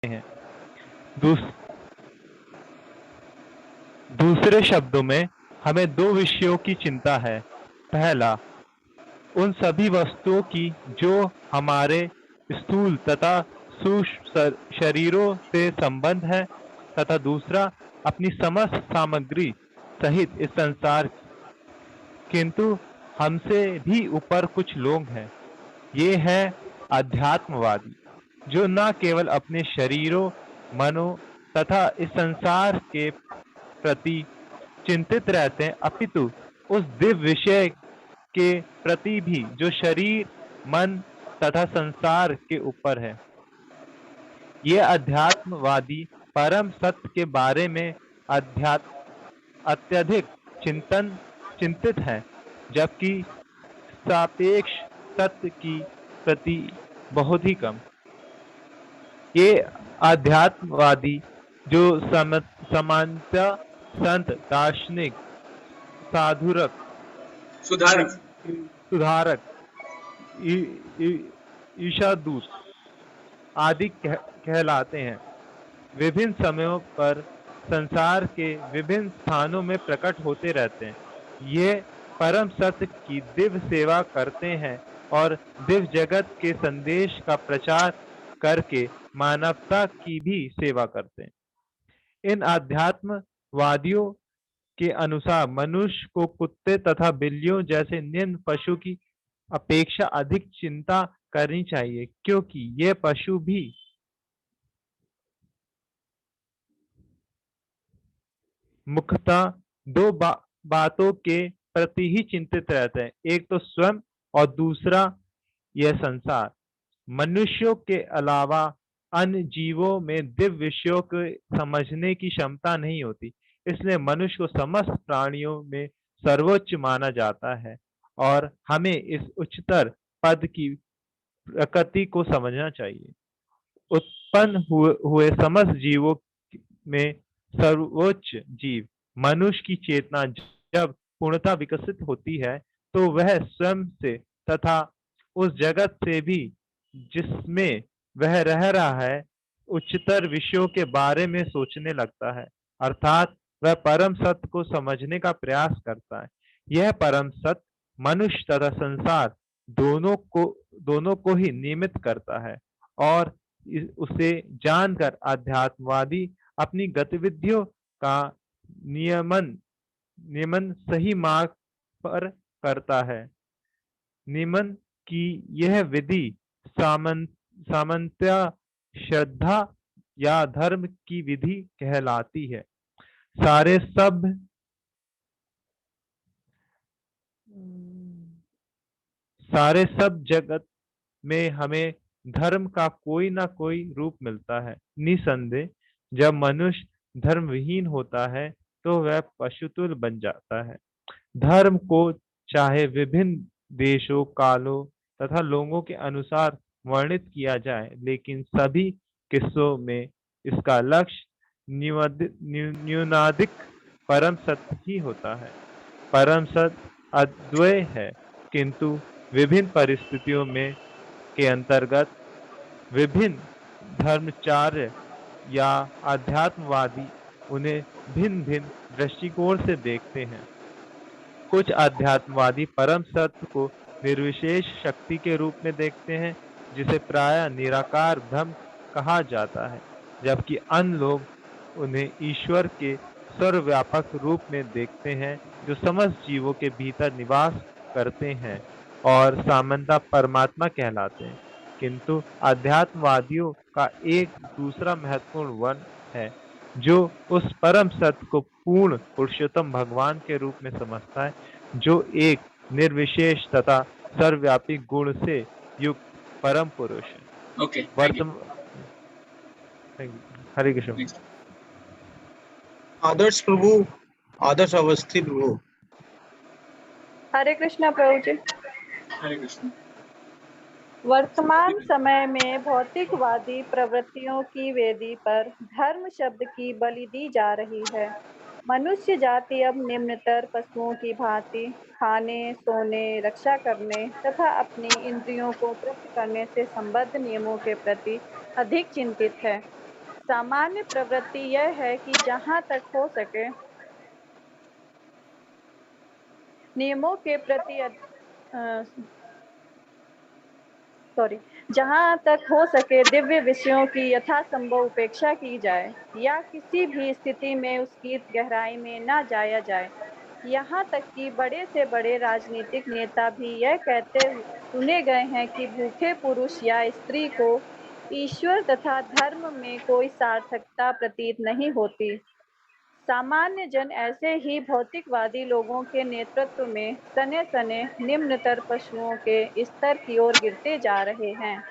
हैं। दूस, दूसरे शब्दों में हमें दो विषयों की चिंता है। पहला, उन सभी वस्तुओं की जो हमारे स्थूल तथा सूक्ष्म शरीरों से संबंध है, तथा दूसरा अपनी समस्त सामग्री सहित इस संसार की। किंतु हमसे भी ऊपर कुछ लोग हैं। ये है अध्यात्मवादी, जो न केवल अपने शरीरों, मनो तथा इस संसार के प्रति चिंतित रहते हैं, अपितु उस दिव्य विषय के प्रति भी जो शरीर, मन तथा संसार के ऊपर है। ये अध्यात्मवादी परम सत्य के बारे में अत्यधिक चिंतित है, जबकि सापेक्ष सत्य की प्रति बहुत ही कम। ये अध्यात्मवादी जो समानता संत, दार्शनिक, साधुरक, सुधारक, सुधारक, ईशादूत आदि कहलाते हैं, विभिन्न समयों पर संसार के विभिन्न स्थानों में प्रकट होते रहते हैं। ये परम सत्य की दिव्य सेवा करते हैं और दिव्य जगत के संदेश का प्रचार करके मानवता की भी सेवा करते हैं। इन अध्यात्मवादियों के अनुसार मनुष्य को कुत्ते तथा बिल्लियों जैसे निम्न पशु की अपेक्षा अधिक चिंता करनी चाहिए, क्योंकि ये पशु भी मुख्यतः दो बातों के प्रति ही चिंतित रहते हैं। एक तो स्वयं और दूसरा यह संसार। मनुष्यों के अलावा अन्य जीवों में दिव्य विषयों को समझने की क्षमता नहीं होती। इसलिए मनुष्य को समस्त प्राणियों में सर्वोच्च माना जाता है और हमें इस उच्चतर पद की प्रकृति को समझना चाहिए। उत्पन्न हुए समस्त जीवों में सर्वोच्च जीव मनुष्य की चेतना जब पूर्णतः विकसित होती है, तो वह स्वयं से तथा उस जगत से भी जिसमें वह रह रहा है, उच्चतर विषयों के बारे में सोचने लगता है। अर्थात वह परम सत्य को समझने का प्रयास करता है। यह परम सत्य मनुष्य तथा संसार दोनों को ही निमित्त करता है और उसे जानकर अध्यात्मवादी अपनी गतिविधियों का नियमन नियमन सही मार्ग पर करता है। नियमन की यह विधि सामान्यतया श्रद्धा या धर्म की विधि कहलाती है। सारे सब सारे सब जगत में हमें धर्म का कोई ना कोई रूप मिलता है। निसंदेह जब मनुष्य धर्म विहीन होता है, तो वह पशुतुल्य बन जाता है। धर्म को चाहे विभिन्न देशों, कालों तथा लोगों के अनुसार वर्णित किया जाए, लेकिन सभी किस्सों में इसका लक्ष्य न्यूनाधिक परम सत्य ही होता है। परम सत्य अद्वय है, किंतु विभिन्न परिस्थितियों में के अंतर्गत विभिन्न धर्माचार्य या अध्यात्मवादी उन्हें भिन्न-भिन्न दृष्टिकोण से देखते हैं। कुछ अध्यात्मवादी परम सत्य को निर्विशेष शक्ति के रूप में देखते हैं, जिसे प्रायः निराकार ब्रह्म कहा जाता है, जबकि अन्य लोग उन्हें ईश्वर के सर्वव्यापक रूप में देखते हैं, जो समस्त जीवों के भीतर निवास करते हैं और सामान्यतः परमात्मा कहलाते हैं। किंतु अध्यात्मवादियों का एक दूसरा महत्वपूर्ण वर्ग है, जो उस परम सत्य को पूर्ण पुरुषोत्तम भगवान के रूप में समझता है, जो एक निर्विशेष तथा सर्वव्यापी गुण से युक्त परम पुरुष है। Okay, thank you. Hare Krishna. Adarsh प्रभु, आदर्श अवस्थी प्रभु। हरे कृष्णा प्रभु जी। हरे कृष्ण। वर्तमान समय में भौतिकवादी प्रवृत्तियों की वेदी पर धर्म शब्द की बलि दी जा रही है। मनुष्य जाति अब निम्नतर पशुओं की भांति खाने, सोने, रक्षा करने तथा अपनी इंद्रियों को तृप्त करने से संबद्ध नियमों के प्रति अधिक चिंतित है। सामान्य प्रवृत्ति यह है कि जहाँ तक हो सके नियमों के प्रति सॉरी जहाँ तक हो सके दिव्य विषयों की यथासंभव उपेक्षा की जाए या किसी भी स्थिति में उसकी गहराई में न जाया जाए। यहाँ तक कि बड़े से बड़े राजनीतिक नेता भी यह कहते सुने गए हैं कि भूखे पुरुष या स्त्री को ईश्वर तथा धर्म में कोई सार्थकता प्रतीत नहीं होती। सामान्य जन ऐसे ही भौतिकवादी लोगों के नेतृत्व में सने सने निम्नतर पशुओं के स्तर की ओर गिरते जा रहे हैं,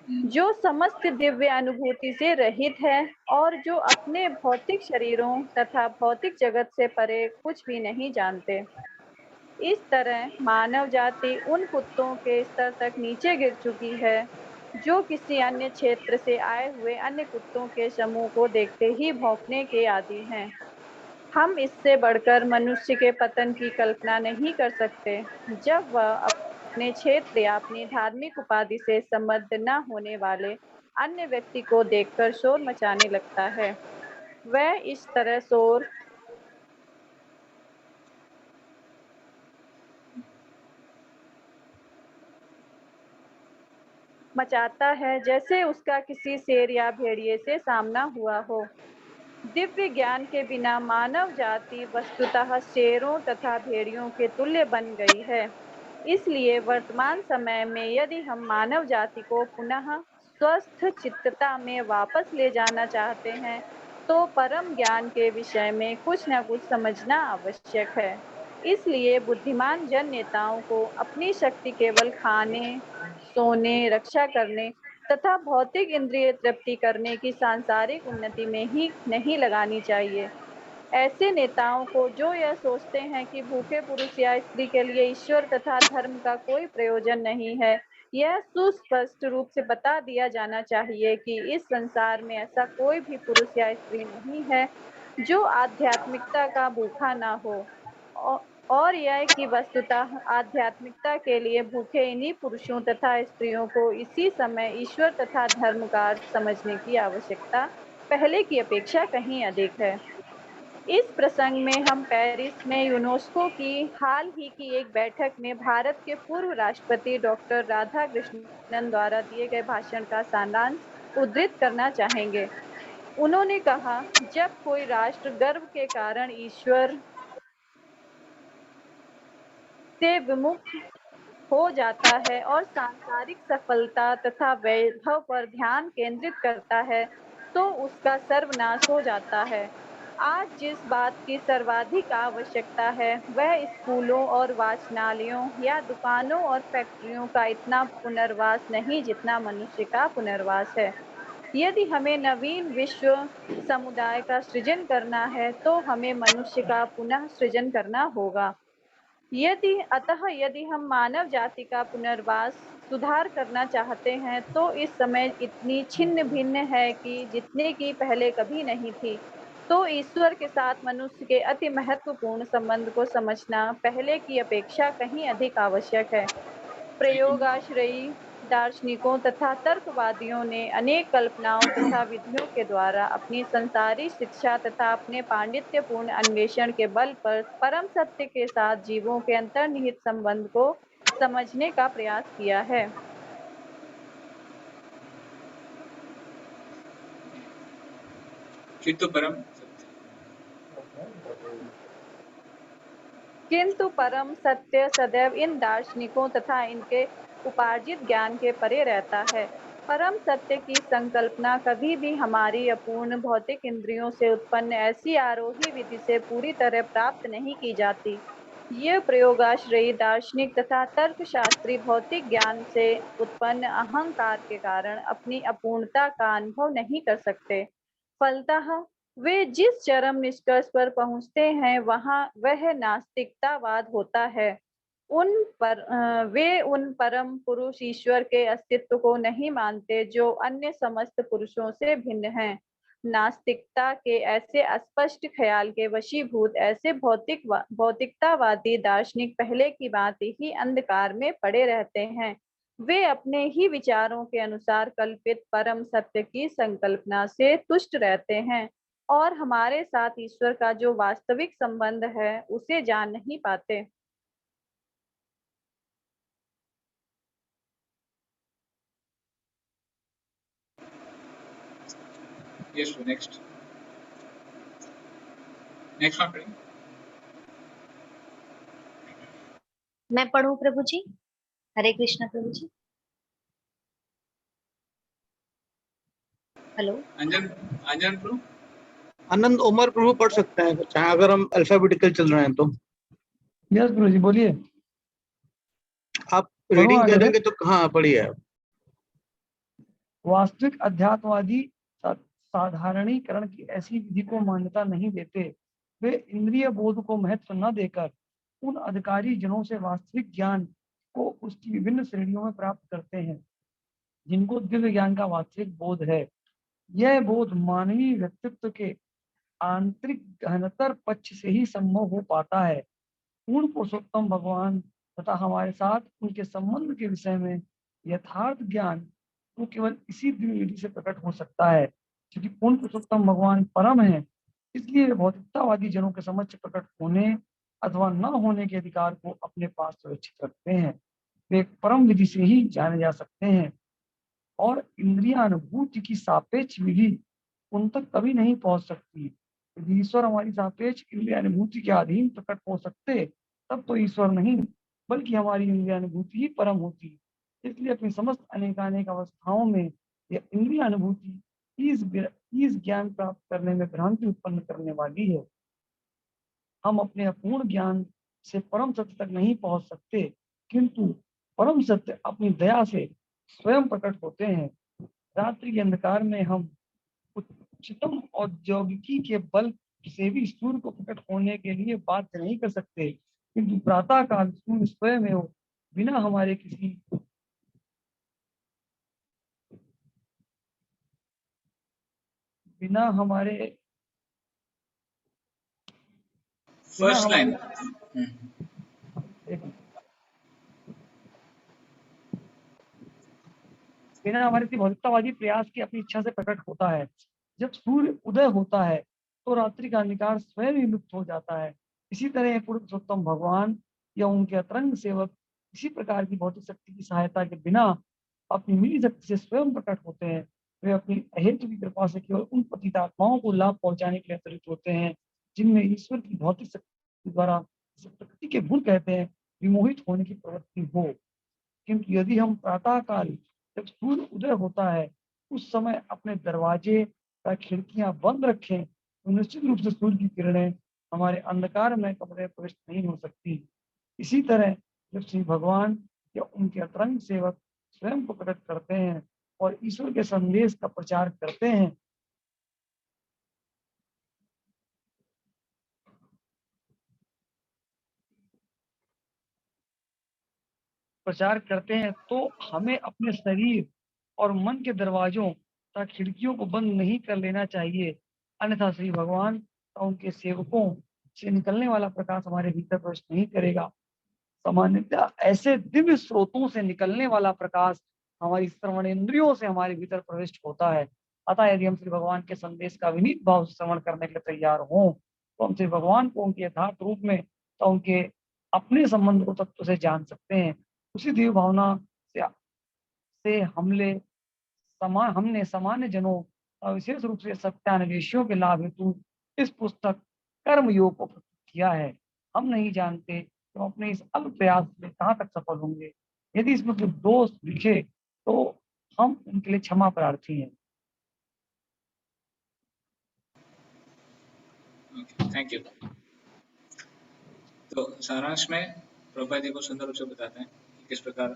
जो समस्त दिव्य अनुभूति से रहित है और जो अपने भौतिक शरीरों तथा भौतिक जगत से परे कुछ भी नहीं जानते। इस तरह मानव जाति उन कुत्तों के स्तर तक नीचे गिर चुकी है जो किसी अन्य क्षेत्र से आए हुए अन्य कुत्तों के समूह को देखते ही भौंकने के आदी हैं। हम इससे बढ़कर मनुष्य के पतन की कल्पना नहीं कर सकते जब वह अपने क्षेत्र या अपनी धार्मिक उपाधि से संबद्ध न होने वाले अन्य व्यक्ति को देखकर शोर मचाने लगता है। वह इस तरह शोर मचाता है जैसे उसका किसी शेर या भेड़िए से सामना हुआ हो। दिव्य ज्ञान के बिना मानव जाति वस्तुतः शेरों तथा भेड़ियों के तुल्य बन गई है। इसलिए वर्तमान समय में यदि हम मानव जाति को पुनः स्वस्थ चित्तता में वापस ले जाना चाहते हैं तो परम ज्ञान के विषय में कुछ न कुछ समझना आवश्यक है। इसलिए बुद्धिमान जन नेताओं को अपनी शक्ति केवल खाने, सोने, रक्षा करने तथा भौतिक इंद्रिय तृप्ति करने की सांसारिक उन्नति में ही नहीं लगानी चाहिए। ऐसे नेताओं को जो यह सोचते हैं कि भूखे पुरुष या स्त्री के लिए ईश्वर तथा धर्म का कोई प्रयोजन नहीं है, यह सुस्पष्ट रूप से बता दिया जाना चाहिए कि इस संसार में ऐसा कोई भी पुरुष या स्त्री नहीं है जो आध्यात्मिकता का भूखा ना हो। औ- और यह कि वस्तुतः आध्यात्मिकता के लिए भूखे इन्हीं पुरुषों तथा स्त्रियों को इसी समय ईश्वर तथा धर्म का अर्थ समझने की आवश्यकता पहले की अपेक्षा कहीं अधिक है। इस प्रसंग में हम पेरिस में यूनेस्को की हाल ही की एक बैठक में भारत के पूर्व राष्ट्रपति डॉक्टर राधाकृष्णन द्वारा दिए गए भाषण का सारांश उद्धृत करना चाहेंगे। उन्होंने कहा, जब कोई राष्ट्र गर्व के कारण ईश्वर से विमुख हो जाता है और सांसारिक सफलता तथा वैभव पर ध्यान केंद्रित करता है तो उसका सर्वनाश हो जाता है। आज जिस बात की सर्वाधिक आवश्यकता है वह स्कूलों और वाचनालयों या दुकानों और फैक्ट्रियों का इतना पुनर्वास नहीं जितना मनुष्य का पुनर्वास है। यदि हमें नवीन विश्व समुदाय का सृजन करना है तो हमें मनुष्य का पुनः सृजन करना होगा। यदि हम मानव जाति का पुनर्वास सुधार करना चाहते हैं तो इस समय इतनी छिन्न भिन्न है कि जितने की पहले कभी नहीं थी। तो ईश्वर के साथ मनुष्य के अति महत्वपूर्ण संबंध को समझना पहले की अपेक्षा कहीं अधिक आवश्यक है। प्रयोगाश्रयी दार्शनिकों तथा तर्कवादियों ने अनेक कल्पनाओं तथा विधियों के द्वारा अपनी संसारी शिक्षा तथा अपने पांडित्यपूर्ण अन्वेषण के बल पर परम सत्य के साथ जीवों के अंतर्निहित संबंध को समझने का प्रयास किया है। किंतु परम किंतु परम सत्य सदैव इन दार्शनिकों तथा इनके उपार्जित ज्ञान के परे रहता है। परम सत्य की संकल्पना कभी भी हमारी अपूर्ण भौतिक इंद्रियों से उत्पन्न ऐसी आरोही विधि से पूरी तरह प्राप्त नहीं की जाती। ये प्रयोगाश्रयी दार्शनिक तथा तर्कशास्त्री भौतिक ज्ञान से उत्पन्न अहंकार के कारण अपनी अपूर्णता का अनुभव नहीं कर सकते। फलतः वे जिस चरम निष्कर्ष पर पहुंचते हैं वह नास्तिकतावाद होता है। वे उन परम पुरुष ईश्वर के अस्तित्व को नहीं मानते जो अन्य समस्त पुरुषों से भिन्न हैं। नास्तिकता के ऐसे अस्पष्ट ख्याल के वशीभूत ऐसे भौतिकतावादी दार्शनिक पहले की भांति ही अंधकार में पड़े रहते हैं। वे अपने ही विचारों के अनुसार कल्पित परम सत्य की संकल्पना से तुष्ट रहते हैं और हमारे साथ ईश्वर का जो वास्तविक संबंध है उसे जान नहीं पाते। Yes, sir. Next. Next one, please. मैं पढ़ूं प्रभु जी? हरे कृष्ण प्रभु जी। हेलो। अंजन प्रभु. आनंद उमर प्रभु पढ़ सकते हैं चाहे, अगर हम अल्फाबेटिकल चल रहे हैं तो। यस गुरु जी बोलिए। आप पढ़ो रीडिंग आगे। करेंगे तो हाँ पढ़िए। वास्तविक अध्यात्मवादी साधारणीकरण की ऐसी विधि को मान्यता नहीं देते। वे इंद्रिय बोध को महत्व न देकर उन अधिकारी जनों से वास्तविक ज्ञान को उसकी विभिन्न श्रेणियों में प्राप्त करते हैं जिनको दिव्य ज्ञान का वास्तविक बोध है। यह बोध मानवीय व्यक्तित्व के आंतरिक गहनतर पक्ष से ही संभव हो पाता है। पूर्ण पुरुषोत्तम भगवान तथा हमारे साथ उनके संबंध के विषय में यथार्थ ज्ञान तो केवल इसी दिव्य विधि से प्रकट हो सकता है। क्योंकि पूर्ण पुरुषोत्तम भगवान परम है, इसलिए वे भौतिकतावादी जनों के समक्ष प्रकट होने अथवा न होने के अधिकार को अपने पास सुरक्षित रखते हैं। वे एक परम विधि से ही जाने जा सकते हैं और इंद्रियानुभूति की सापेक्ष विधि उन तक कभी नहीं पहुंच सकती। यदि ईश्वर हमारी सापेक्ष इंद्रियानुभूति के अधीन प्रकट हो सकते तब तो ईश्वर नहीं बल्कि हमारी इंद्रियानुभूति ही परम होती। इसलिए अपनी समस्त अनेकानेक अवस्थाओं में यह इंद्रियानुभूति इस ज्ञान प्राप्त करने में भ्रांति उत्पन्न करने वाली है। हम अपने अपूर्ण ज्ञान से परम सत्य तक नहीं पहुंच सकते, किंतु परम सत्य अपनी दया से स्वयं प्रकट होते हैं। रात्रि के अंधकार में हम उच्चतम औद्योगिकी के बल से भी सूर्य को प्रकट होने के लिए बाध्य नहीं कर सकते, किंतु प्रातः काल सूर्य स्वयं हो बिना हमारे First line. बिना हमारे भौतिकतावादी प्रयास की अपनी इच्छा से प्रकट होता है। जब सूर्य उदय होता है तो रात्रि का अंधकार स्वयं ही लुप्त हो जाता है। इसी तरह पुरुषोत्तम भगवान या उनके अतरंग सेवक इसी प्रकार की भौतिक शक्ति की सहायता के बिना अपनी मिली शक्ति से स्वयं प्रकट होते हैं। वे अपनी अहेतु की कृपा से केवल उन पतित आत्माओं को लाभ पहुंचाने के लिए अवतरित होते हैं जिनमें ईश्वर की भौतिक शक्ति द्वारा प्रकृति के गुण कहते हैं विमोहित होने की प्रवृत्ति हो। किंतु यदि हम प्रातः काल जब सूर्य उदय होता है उस समय अपने दरवाजे या खिड़कियां बंद रखें तो निश्चित रूप से सूर्य की किरणें हमारे अंधकार में कमरे में प्रवेश नहीं हो सकती। इसी तरह जब श्री भगवान या उनके अतरंग सेवक स्वयं को प्रकट करते हैं और ईश्वर के संदेश का प्रचार करते हैं तो हमें अपने शरीर और मन के दरवाजों तथा खिड़कियों को बंद नहीं कर लेना चाहिए, अन्यथा श्री भगवान और उनके सेवकों से निकलने वाला प्रकाश हमारे भीतर प्रवेश नहीं करेगा। सामान्यतः ऐसे दिव्य स्रोतों से निकलने वाला प्रकाश हमारी श्रवण इंद्रियों से हमारे भीतर प्रविष्ट होता है। अतः यदि हम श्री भगवान के संदेश का विनीत भाव से श्रवण करने के लिए तैयार हों तो हम श्री भगवान को उनके यथार्थ रूप में तो उनके अपने संबंध को तत्व से जान सकते हैं। उसी दिव्य भावना से हमने सामान्य जनों और विशेष रूप से सत्यान्वेषियों के लाभ हेतु इस पुस्तक कर्म योग को प्रस्तुत किया है। हम नहीं जानते तो अपने इस अल्प प्रयास में कहाँ तक सफल होंगे। यदि इसमें कोई दोष दिखे तो हम उनके लिए क्षमा प्रार्थी हैं। Thank you. तो सारांश में प्रभुपाद जी को सुंदर रूप से बताते हैं किस प्रकार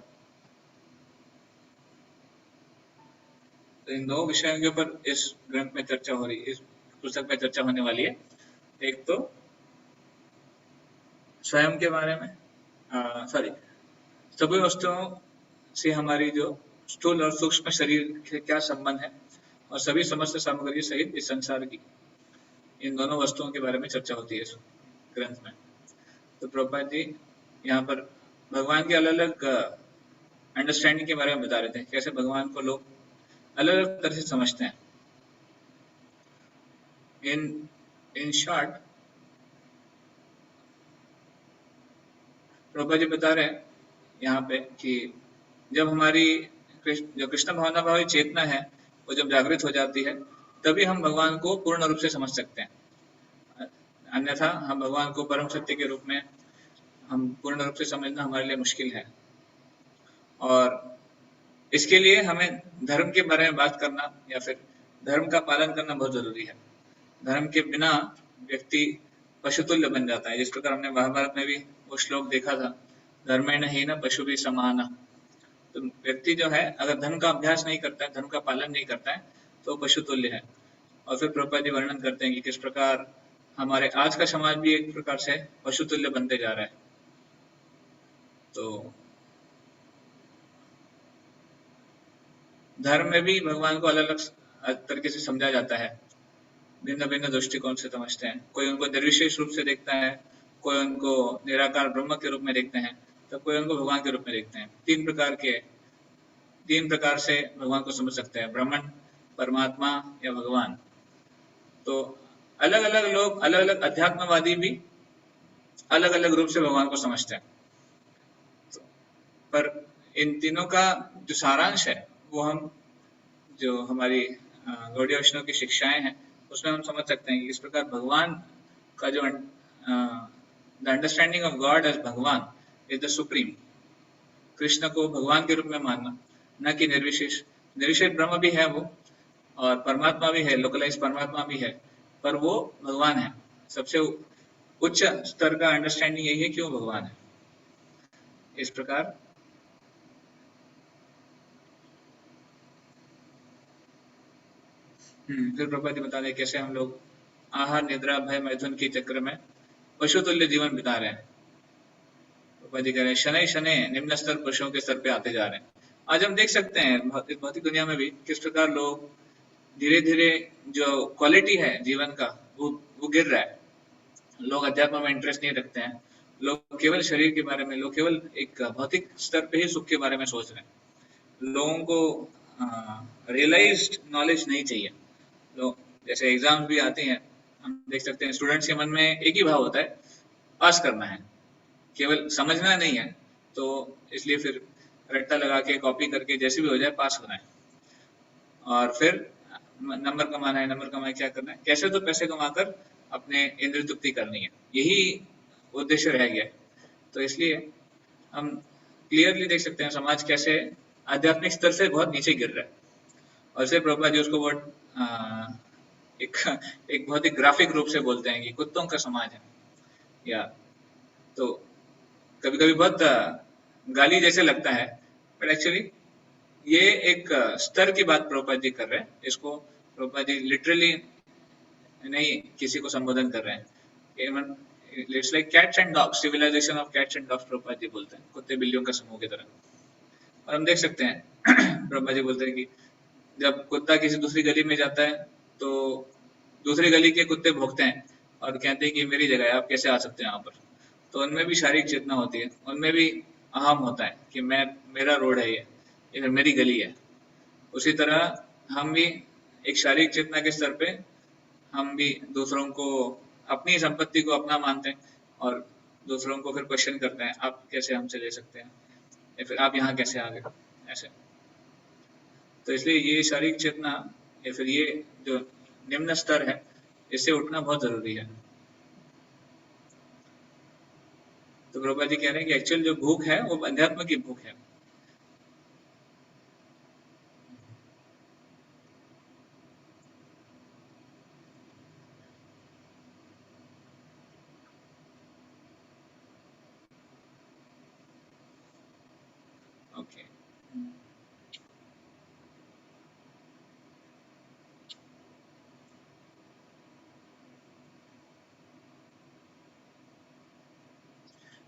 तो इन दो विषयों के ऊपर इस ग्रंथ में चर्चा हो रही है, इस पुस्तक में चर्चा होने वाली है। एक तो स्वयं के बारे में, सभी वस्तुओं से हमारी जो स्थूल और सूक्ष्म शरीर के क्या संबंध है और सभी समस्त सामग्री सहित इस संसार की इन दोनों वस्तुओं के बारे में चर्चा होती है इस ग्रंथ में। तो प्रभुपाद जी यहाँ पर भगवान के अलग अलग अंडरस्टैंडिंग के बारे में बता रहे थे, कैसे भगवान को लोग अलग अलग तरह से समझते हैं। इन शॉर्ट प्रभुपाद जी बता रहे हैं यहाँ पे कि जब हमारी जो कृष्ण भावना भावी चेतना है वो जब जागृत हो जाती है, तभी हम भगवान को पूर्ण रूप से समझ सकते हैं। अन्यथा हम भगवान को परम सत्य के रूप में हम पूर्ण रूप से समझना हमारे लिए मुश्किल है। और इसके लिए हमें धर्म के बारे में बात करना या फिर धर्म का पालन करना बहुत जरूरी है। धर्म के बिना व्यक्ति पशुतुल्य बन जाता है। जिस प्रकार हमने महाभारत में भी वो श्लोक देखा था, धर्मेण हीन पशु भी समान। तो व्यक्ति जो है अगर धर्म का अभ्यास नहीं करता है, धर्म का पालन नहीं करता है, तो पशुतुल्य है। और फिर प्रभुपाद जी वर्णन करते हैं कि किस प्रकार हमारे आज का समाज भी एक प्रकार से पशुतुल्य बनते जा रहा है। तो धर्म में भी भगवान को अलग अलग तरीके से समझा जाता है, भिन्न भिन्न दृष्टिकोण से समझते हैं। कोई उनको निर्विशेष रूप से देखता है, कोई उनको निराकार ब्रह्म के रूप में देखते हैं, तो कोई उनको भगवान के रूप में देखते हैं। तीन प्रकार से भगवान को समझ सकते हैं, ब्रह्मन, परमात्मा या भगवान। तो अलग अलग लोग, अलग अलग अध्यात्मवादी भी अलग अलग रूप से भगवान को समझते हैं। पर इन तीनों का जो सारांश है वो हम जो हमारी गौड़ीय वैष्णव की शिक्षाएं हैं उसमें हम समझ सकते हैं कि इस प्रकार भगवान का जो the understanding of God as Bhagwan is the supreme. Krishna को भगवान के रूप में मानना, न कि निर्विशेष। निर्विशेष ब्रह्म भी है वो, और परमात्मा भी है, लोकलाइज परमात्मा भी है, पर वो भगवान है। सबसे उच्च स्तर का अंडरस्टैंडिंग यही है कि वो भगवान है। इस प्रकार फिर प्रभुपाद जी बता रहे कैसे हम लोग आहार, निद्रा, भय, मैथुन के चक्र में पशुतुल्य जीवन बिता रहे हैं। प्रभुपाद जी कह रहे हैं शनै शनै निम्न स्तर पशुओं के स्तर पे आते जा रहे हैं। आज हम देख सकते हैं भौतिक दुनिया में भी किस प्रकार लोग धीरे धीरे जो क्वालिटी है जीवन का वो गिर रहा है। लोग अध्यात्म में इंटरेस्ट नहीं रखते हैं, लोग केवल शरीर के बारे में, लोग केवल एक भौतिक स्तर पे ही सुख के बारे में सोच रहे हैं। लोगों को रियलाइज्ड नॉलेज नहीं चाहिए। लोग जैसे एग्जाम्स भी आते हैं, हम देख सकते हैं स्टूडेंट्स के मन में एक ही भाव होता है, पास करना है, केवल समझना नहीं है। तो इसलिए फिर रट्टा लगा के कॉपी करके जैसे भी हो जाए पास होना है, और फिर नंबर कमाना है। नंबर कमाए क्या करना है, कैसे तो पैसे कमाकर अपने इंद्रिय तृप्ति करनी है, यही उद्देश्य रह गया है। तो इसलिए हम क्लियरली देख सकते हैं समाज कैसे आध्यात्मिक स्तर से बहुत नीचे गिर रहा है। और से प्रभुपाद जी उसको बहुत एक बहुत ही ग्राफिक रूप से बोलते हैं कि कुत्तों का समाज है। या तो कभी कभी बहुत गाली जैसे लगता है, बट एक्चुअली ये एक स्तर की बात प्रभुपाद जी कर रहे हैं। इसको प्रभुपाद जी लिटरली नहीं किसी को संबोधन कर रहे हैं। It's like cats and dogs, civilisation of cats and dogs Prabhupada ji बोलते हैं, कुत्ते बिल्लियों का समूह की तरह। और हम देख सकते हैं प्रभुपाद जी बोलते हैं कि जब कुत्ता किसी दूसरी गली में जाता है तो दूसरी गली के कुत्ते भौंकते हैं और कहते हैं कि मेरी जगह है, आप कैसे आ सकते हैं यहाँ पर। तो उनमें भी शारीरिक चेतना होती है, उनमें भी अहम होता है कि मेरा रोड है ये मेरी गली है। उसी तरह हम भी एक शारीरिक चेतना के स्तर पे हम भी दूसरों को अपनी संपत्ति को अपना मानते हैं और दूसरों को फिर क्वेश्चन करते हैं, आप कैसे हमसे ले सकते हैं, या फिर आप यहाँ कैसे आ गए, ऐसे। तो इसलिए ये शारीरिक चेतना या फिर ये जो निम्न स्तर है, इससे उठना बहुत जरूरी है। तो प्रभुपाद जी कह रहे हैं कि एक्चुअल जो भूख है वो अध्यात्म की भूख है। ओके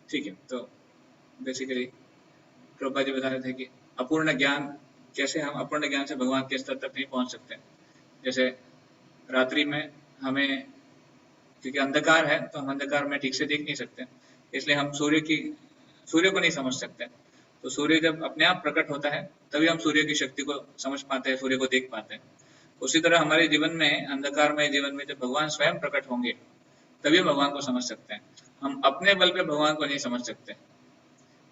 ठीक है। तो बेसिकली प्रभुपाद जी बता रहे थे कि अपूर्ण ज्ञान, कैसे हम अपूर्ण ज्ञान से भगवान के स्तर तक नहीं पहुंच सकते। जैसे रात्रि में हमें, क्योंकि अंधकार है तो हम अंधकार में ठीक से देख नहीं सकते, इसलिए हम सूर्य को नहीं समझ सकते। तो सूर्य जब अपने आप प्रकट होता है तभी हम सूर्य की शक्ति को समझ पाते हैं, सूर्य को देख पाते हैं। उसी तरह हमारे जीवन में, अंधकारमय जीवन में, जब भगवान स्वयं प्रकट होंगे तभी हम भगवान को समझ सकते हैं। हम अपने बल पे भगवान को नहीं समझ सकते।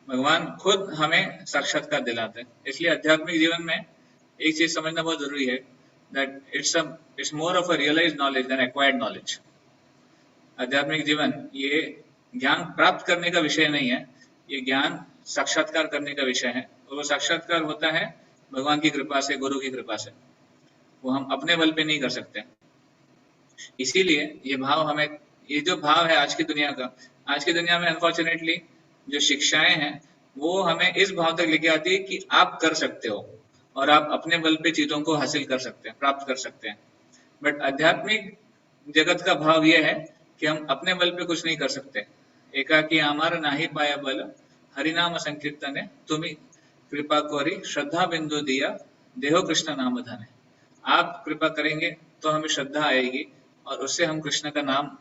भगवान खुद हमें साक्षात्कार दिलाते हैं। इसलिए आध्यात्मिक जीवन में एक चीज समझना बहुत जरूरी है, that it's more of a realised knowledge than acquired knowledge. आध्यात्मिक जीवन ये ज्ञान प्राप्त करने का विषय नहीं है, ये ज्ञान साक्षात्कार करने का विषय है। और वो साक्षात्कार होता है भगवान की कृपा से, गुरु की कृपा से। वो हम अपने बल पे नहीं कर सकते। इसीलिए ये भाव हमें, ये जो भाव है आज की दुनिया का, आज की दुनिया में अनफॉर्चुनेटली जो शिक्षाएं हैं वो हमें इस भाव तक लेके आती है कि आप कर सकते हो और आप अपने बल पे चीजों को हासिल कर सकते हैं, प्राप्त कर सकते हैं। बट आध्यात्मिक जगत का भाव यह है कि हम अपने बल पे कुछ नहीं कर सकते। एकाकी आमार नाही पाया बल, हरिनाम संकीर्तने तुम्ही कृपा कोरी, श्रद्धा बिंदु दिया देहो कृष्ण नाम धने। आप कृपा करेंगे तो हमें श्रद्धा आएगी और उससे हम कृष्ण का नाम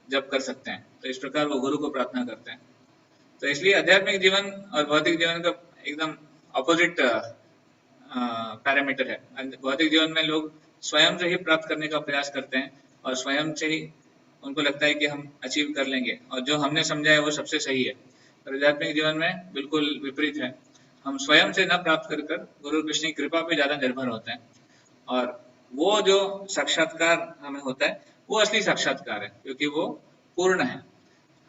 जप कर सकते हैं। तो इस प्रकार वो गुरु को प्रार्थना करते हैं। तो इसलिए आध्यात्मिक जीवन और भौतिक जीवन का एकदम ऑपोजिट पैरामीटर है। भौतिक जीवन में लोग स्वयं से ही प्राप्त करने का प्रयास करते हैं और स्वयं से ही उनको लगता है कि हम अचीव कर लेंगे और जो हमने समझा है वो सबसे सही है। और आध्यात्मिक जीवन में बिल्कुल विपरीत है। हम स्वयं से न प्राप्त कर कर गुरु कृष्ण की कृपा पे ज्यादा निर्भर होते हैं और वो जो साक्षात्कार हमें होता है वो असली साक्षात्कार है, क्योंकि वो पूर्ण है।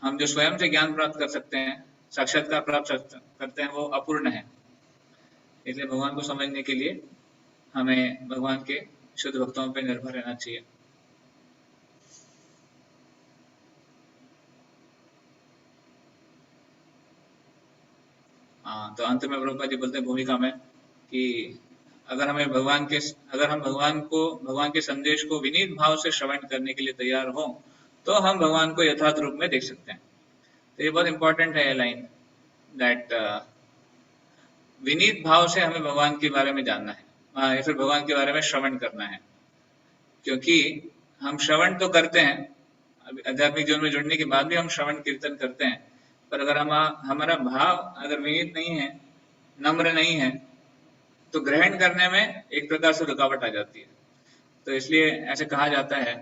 हम जो स्वयं से ज्ञान प्राप्त कर सकते हैं, साक्षात्कार प्राप्त करते हैं, वो अपूर्ण है। इसलिए भगवान को समझने के लिए हमें भगवान के शुद्ध भक्तों पर निर्भर रहना चाहिए। हाँ, तो अंत में प्रभुपाद जी बोलते हैं भूमिका में कि अगर हम भगवान के संदेश को विनीत भाव से श्रवण करने के लिए तैयार हो तो हम भगवान को यथार्थ रूप में देख सकते हैं। तो ये बहुत इंपॉर्टेंट है ये लाइन, दैट विनीत भाव से हमें भगवान के बारे में जानना है या फिर भगवान के बारे में श्रवण करना है। क्योंकि हम श्रवण तो करते हैं, आध्यात्मिक जीवन में जुड़ने के बाद भी हम श्रवण कीर्तन करते हैं, पर अगर हमारा भाव अगर विनीत नहीं है, नम्र नहीं है, तो ग्रहण करने में एक प्रकार से रुकावट आ जाती है। तो इसलिए ऐसे कहा जाता है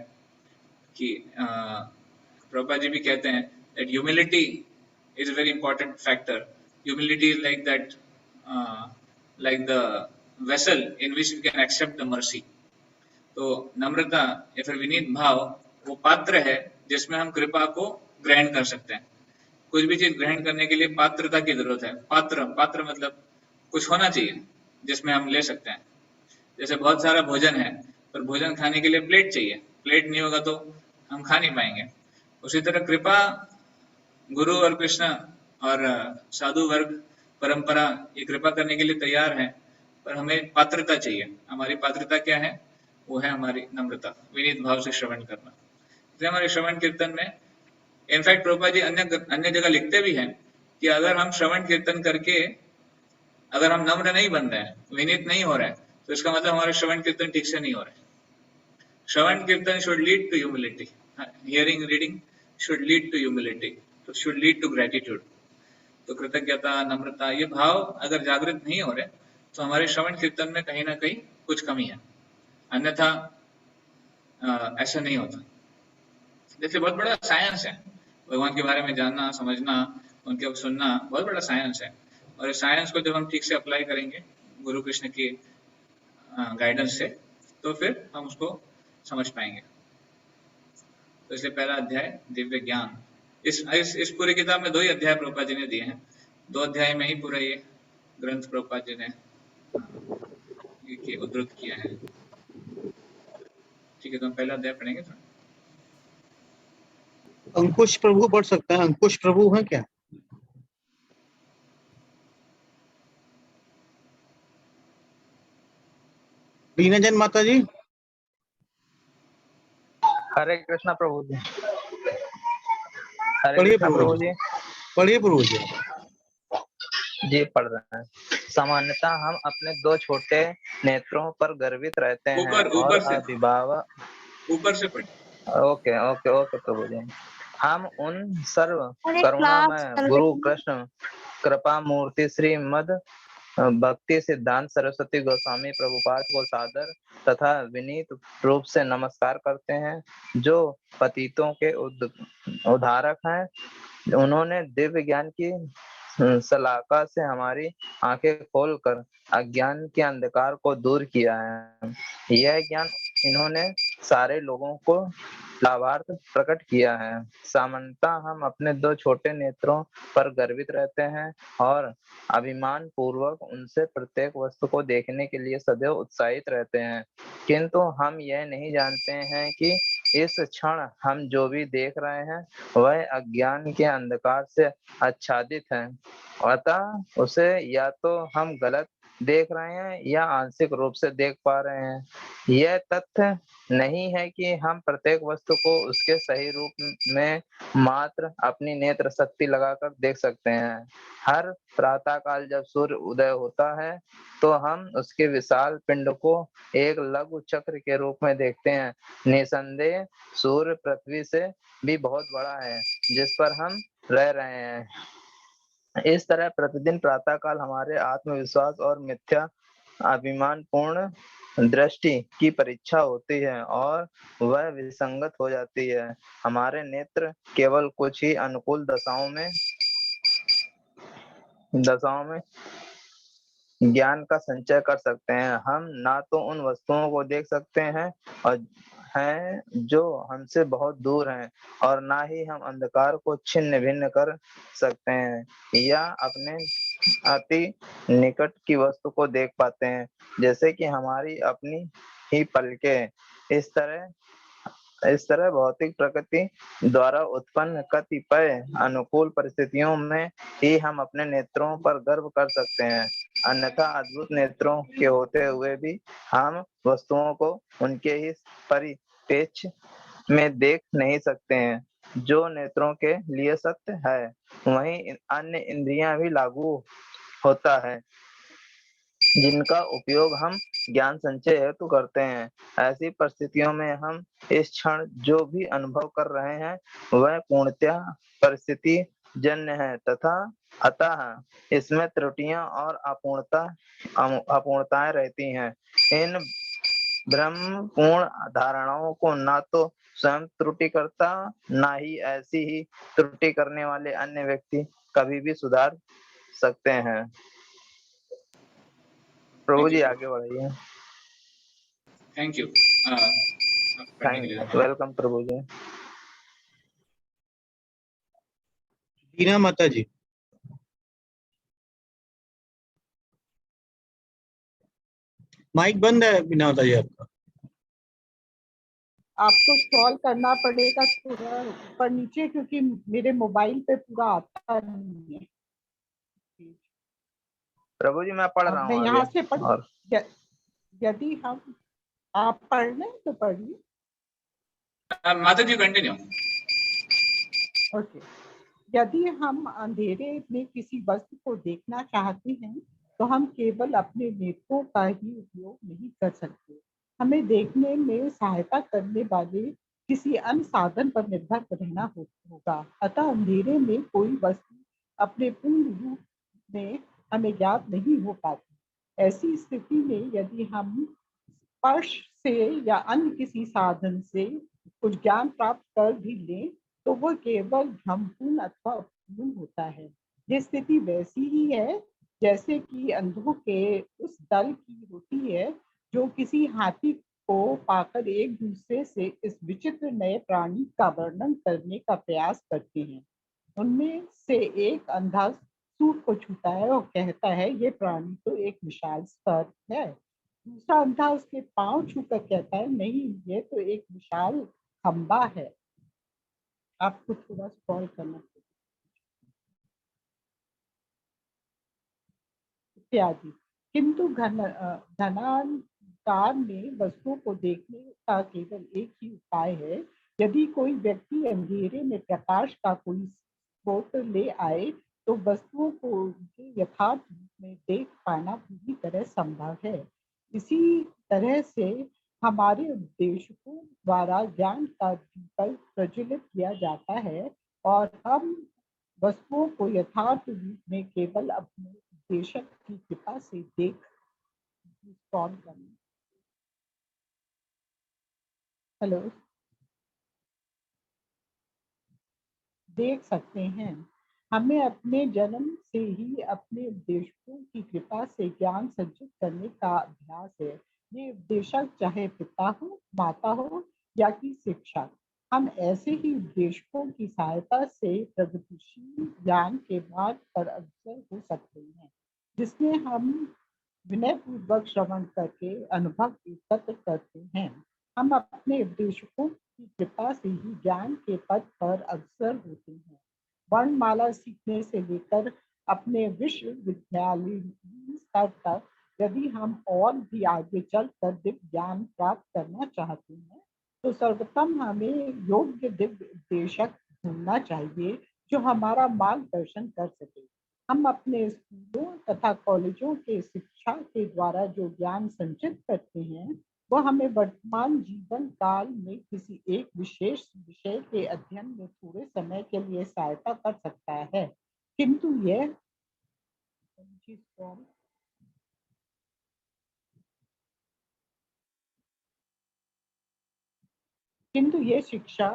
कि प्रभुपाद जी भी कहते हैं that humility is a very important factor. Humility is like the vessel in which we can accept the mercy. तो नम्रता या फिर विनीत भाव वो पात्र है जिसमें हम कृपा को ग्रहण कर सकते हैं। कुछ भी चीज ग्रहण करने के लिए पात्रता की जरूरत है। पात्र मतलब कुछ होना चाहिए जिसमें हम ले सकते हैं। जैसे बहुत सारा भोजन है, पर भोजन खाने के लिए प्लेट चाहिए, प्लेट नहीं होगा तो हम खा नहीं पाएंगे। उसी तरह कृपा, गुरु और कृष्ण और साधु वर्ग परंपरा ये कृपा करने के लिए तैयार है, पर हमें पात्रता चाहिए। हमारी पात्रता क्या है? वो है हमारी नम्रता, विनीत भाव से श्रवण करना। इसलिए हमारे श्रवण कीर्तन में इनफैक्ट प्रभुपाद जी अन्य जगह लिखते भी हैं कि अगर हम श्रवण कीर्तन करके अगर हम नम्र नहीं बन रहे हैं, विनीत नहीं हो रहे हैं, तो इसका मतलब हमारा श्रवण कीर्तन ठीक से नहीं हो रहा है। Shravan kirtan should lead to humility, hearing reading should lead to humility, तो शुड लीड टू ग्रेटिट्यूड। तो कृतज्ञता, नम्रता, ये भाव अगर जागृत नहीं हो रहे तो हमारे श्रवण कीर्तन में कहीं ना कहीं कुछ कमी है, अन्यथा ऐसा नहीं होता। जैसे बहुत बड़ा साइंस है, भगवान के बारे में जानना, समझना, उनके सुनना बहुत बड़ा साइंस है। और इस साइंस को जब हम ठीक से अप्लाई करेंगे गुरु कृष्ण की गाइडेंस से, तो फिर हम उसको समझ पाएंगे। तो इसलिए पहला अध्याय दिव्य ज्ञान। इस पूरी किताब में 2 ही अध्याय प्रभुपाद जी ने दिए हैं। 2 अध्याय में ही पूरा ये ग्रंथ प्रभुपाद जी ने उद्धृत किया है। ठीक है, तो हम पहला अध्याय पढ़ेंगे। तो अंकुश प्रभु पढ़ सकते हैं। अंकुश प्रभु है क्या? बीना जन माता जी। हरे कृष्णा प्रभु जी। पढ़िए प्रभु जी। पढ़िए प्रभु जी। जी पढ़ रहे हैं। सामान्यतः हम अपने 2 छोटे नेत्रों पर गर्वित रहते हैं और अभिभावक ऊपर से पढ़िए। ओके प्रभु जी। हम उन सर्व करुणामय गुरु कृष्ण कृपा मूर्ति श्रीमद भक्ति सिद्धांत सरस्वती गोस्वामी प्रभुपाद को सादर तथा विनीत रूप से नमस्कार करते हैं, जो पतितों के उद्धारक हैं। उन्होंने दिव्य ज्ञान की सलाका से हमारी आंखें खोलकर अज्ञान के अंधकार को दूर किया है। यह ज्ञान इन्होंने सारे लोगों को लाभार्थ प्रकट किया है। सामान्यतः हम अपने दो छोटे नेत्रों पर गर्वित रहते हैं और अभिमान पूर्वक उनसे प्रत्येक वस्तु को देखने के लिए सदैव उत्साहित रहते हैं, किंतु हम यह नहीं जानते हैं कि इस क्षण हम जो भी देख रहे हैं वह अज्ञान के अंधकार से आच्छादित है। अतः उसे या तो हम गलत देख रहे हैं या आंशिक रूप से देख पा रहे हैं। यह तथ्य नहीं है कि हम प्रत्येक वस्तु को उसके सही रूप में मात्र अपनी नेत्र शक्ति लगाकर देख सकते हैं। हर प्रातः काल जब सूर्य उदय होता है तो हम उसके विशाल पिंड को एक लघु चक्र के रूप में देखते हैं। निसंदेह सूर्य पृथ्वी से भी बहुत बड़ा है जिस पर हम रह रहे हैं। इस तरह प्रतिदिन प्रातः काल हमारे आत्मविश्वास और मिथ्या अभिमान पूर्ण दृष्टि की परीक्षा होती है और वह विसंगत हो जाती है। हमारे नेत्र केवल कुछ ही अनुकूल दशाओं में ज्ञान का संचय कर सकते हैं। हम ना तो उन वस्तुओं को देख सकते हैं और हैं जो हमसे बहुत दूर हैं, और ना ही हम अंधकार को छिन्न भिन्न कर सकते हैं या अपने अति निकट की वस्तु को देख पाते हैं, जैसे कि हमारी अपनी ही पलकें। इस तरह भौतिक प्रकृति द्वारा उत्पन्न कतिपय अनुकूल परिस्थितियों में ही हम अपने नेत्रों पर गर्व कर सकते हैं, अन्यथा अद्भुत नेत्रों के होते हुए भी हम वस्तुओं को उनके ही परिप्रेक्ष्य में देख नहीं सकते हैं जो नेत्रों के लिए सत्य है। वहीं अन्य इंद्रियां भी लागू होता है जिनका उपयोग हम ज्ञान संचय हेतु करते हैं। ऐसी परिस्थितियों में हम इस क्षण जो भी अनुभव कर रहे हैं वह पूर्णतः परिस्थिति जन्य है तथा अतः इसमें त्रुटियां और अपूर्णताएं रहती हैं। इन ब्रह्मपूर्ण धारणाओं को ना तो स्वयं त्रुटि करता, ना ही ऐसी ही त्रुटि करने वाले अन्य व्यक्ति कभी भी सुधार सकते हैं। प्रभु जी आगे बढ़ाइए। Thank you. वेलकम प्रभु जी। दीना माता जी। माइक बंद है बीना माता जी आपका। आपको स्क्रॉल करना पड़ेगा थोड़ा ऊपर नीचे, क्योंकि मेरे मोबाइल पे पूरा आता नहीं है। प्रभु जी मैं पढ़ रहा हूँ यहाँ से पढ़, यदि हम आप पढ़ लें तो पढ़िए। माता जी कंटिन्यू। ओके। यदि हम अंधेरे में किसी वस्तु को देखना चाहते हैं तो हम केवल अपने नेत्रों का ही उपयोग नहीं कर सकते, हमें देखने में सहायता करने वाले किसी अन्य साधन पर निर्भर रहना होगा। अतः अंधेरे में कोई वस्तु अपने पूर्ण रूप में हमें ज्ञात नहीं हो पाती। ऐसी स्थिति में यदि हम स्पर्श से या अन्य किसी साधन से कुछ ज्ञान प्राप्त कर भी लें तो वह केवल भ्रमपूर्ण अथवा अपूर्ण होता है। ये स्थिति वैसी ही है जैसे कि अंधों के उस दल की होती है जो किसी हाथी को पाकर एक दूसरे से इस विचित्र नए प्राणी का वर्णन करने का प्रयास करते हैं। उनमें से एक अंधा सूट को छूता है और कहता है ये प्राणी तो एक विशाल सर्प है। दूसरा अंधा उसके पांव छूकर कहता है नहीं, ये तो एक विशाल खंबा है। आपको थोड़ा स्क्रॉल करना इत्यादि। किंतु घनांधकार में वस्तुओं को देखने का केवल एक ही उपाय है। यदि कोई व्यक्ति अंधेरे में प्रकाश का कोई स्रोत ले आए तो वस्तुओं को उनके यथार्थ रूप में देख पाना पूरी तरह संभव है। इसी तरह से हमारे उपदेशकों द्वारा ज्ञान का दीपक प्रज्वलित किया जाता है और हम वस्तुओं को यथार्थ रूप में केवल अपने उपदेशक की कृपा से देख सकते हैं। हमें अपने जन्म से ही अपने उपदेशकों की कृपा से ज्ञान संचित करने का अभ्यास है। ये उपदेशक चाहे पिता हो, माता हो या कि शिक्षक, हम ऐसे ही उपदेशकों की सहायता से प्रगतिशील ज्ञान के मार्ग पर अग्रसर हो सकते हैं, जिसमें हम विनय पूर्वक श्रवण करके अनुभव एकत्र करते हैं। हम अपने उपदेशकों की कृपा से ही ज्ञान के पथ पर अग्रसर होते हैं। वर्णमाला सीखने से लेकर अपने विश्वविद्यालयीन स्तर तक यदि हम और भी आगे चलकर दिव्य ज्ञान प्राप्त करना चाहते हैं, तो सर्वप्रथम हमें योग्य दिव्य उपदेशक ढूंढना चाहिए जो हमारा मार्गदर्शन कर सके। हम अपने स्कूलों तथा कॉलेजों के शिक्षा के द्वारा जो ज्ञान संचित करते हैं, वह हमें वर्तमान जीवन काल में किसी एक विशेष विषय के अध्ययन में थोड़े समय के लिए सहायता कर सकता है, किंतु यह शिक्षा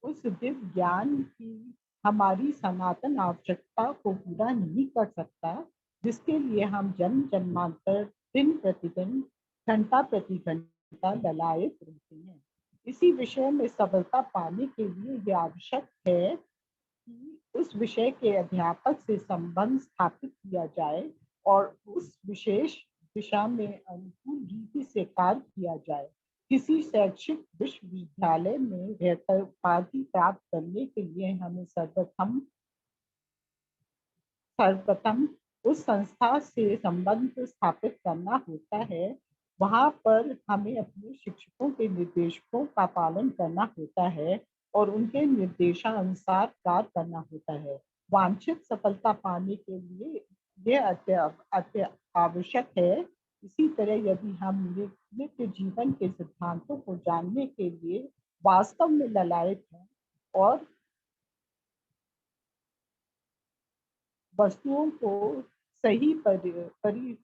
उस दिव्य ज्ञान की हमारी सनातन आवश्यकता को पूरा नहीं कर सकता, जिसके लिए हम जन्म जन्मांतर दिन प्रतिदिन घंटा प्रति घंटा ललायित रहते हैं। इसी विषय में सफलता पाने के लिए यह आवश्यक है कि उस विषय के अध्यापक से संबंध स्थापित किया जाए और उस विशेष दिशा में अनुकूल रीति से कार्य किया जाए। किसी शैक्षिक विश्वविद्यालय में रहकर उपाधि प्राप्त करने के लिए हमें सर्वप्रथम उस संस्था से संबंध स्थापित करना होता है। वहां पर हमें अपने शिक्षकों के निर्देशों का पालन करना होता है और उनके निर्देशानुसार कार्य करना होता है। वांछित सफलता पाने के लिए यह अति आवश्यक है। इसी तरह यदि हम नित्य जीवन के सिद्धांतों को जानने के लिए वास्तव में ललायत हैं और वस्तुओं को सही परिप्रेक्ष्य